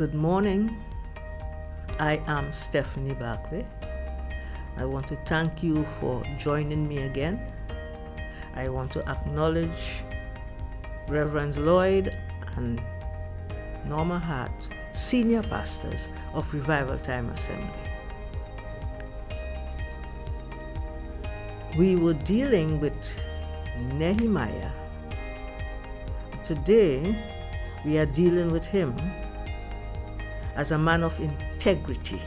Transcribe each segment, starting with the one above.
Good morning. I am Stephanie Barclay. I want to thank you for joining me again. I want to acknowledge Reverends Lloyd and Norma Hart, senior pastors of RevivalTime Assembly. We were dealing with Nehemiah. Today, we are dealing with him as a man of integrity,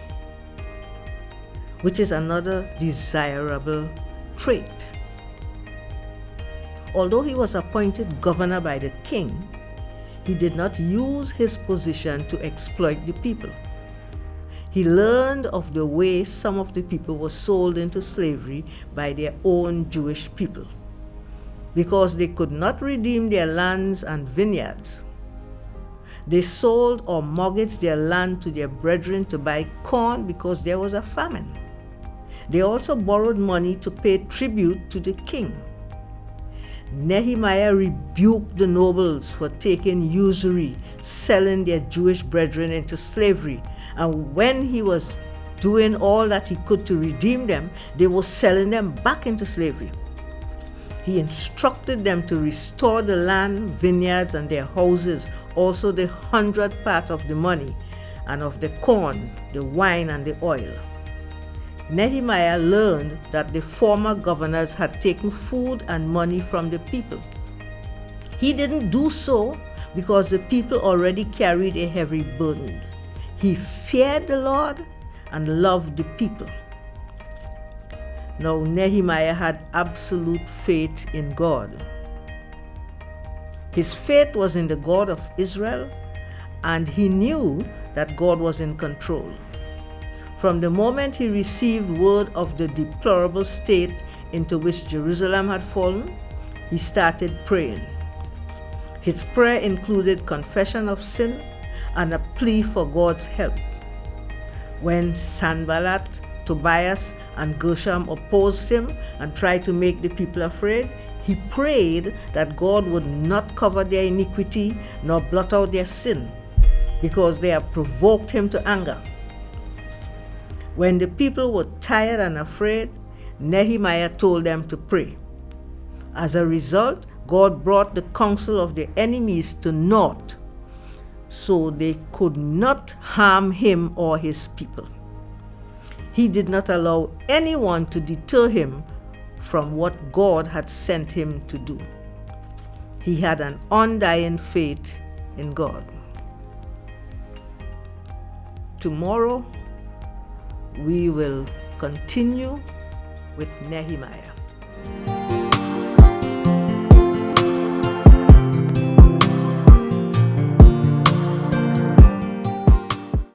which is another desirable trait. Although he was appointed governor by the king, he did not use his position to exploit the people. He learned of the way some of the people were sold into slavery by their own Jewish people because they could not redeem their lands and vineyards. They sold or mortgaged their land to their brethren to buy corn because there was a famine. They also borrowed money to pay tribute to the king. Nehemiah rebuked the nobles for taking usury, selling their Jewish brethren into slavery. And when he was doing all that he could to redeem them, they were selling them back into slavery. He instructed them to restore the land, vineyards, and their houses, also the 100th part of the money, and of the corn, the wine, and the oil. Nehemiah learned that the former governors had taken food and money from the people. He didn't do so because the people already carried a heavy burden. He feared the Lord and loved the people. Now, Nehemiah had absolute faith in God. His faith was in the God of Israel, and he knew that God was in control. From the moment he received word of the deplorable state into which Jerusalem had fallen, he started praying. His prayer included confession of sin and a plea for God's help. When Sanballat, Tobias, and Gershom opposed him and tried to make the people afraid, he prayed that God would not cover their iniquity nor blot out their sin, because they had provoked him to anger. When the people were tired and afraid, Nehemiah told them to pray. As a result, God brought the counsel of their enemies to naught, so they could not harm him or his people. He did not allow anyone to deter him from what God had sent him to do. He had an undying faith in God. Tomorrow, we will continue with Nehemiah.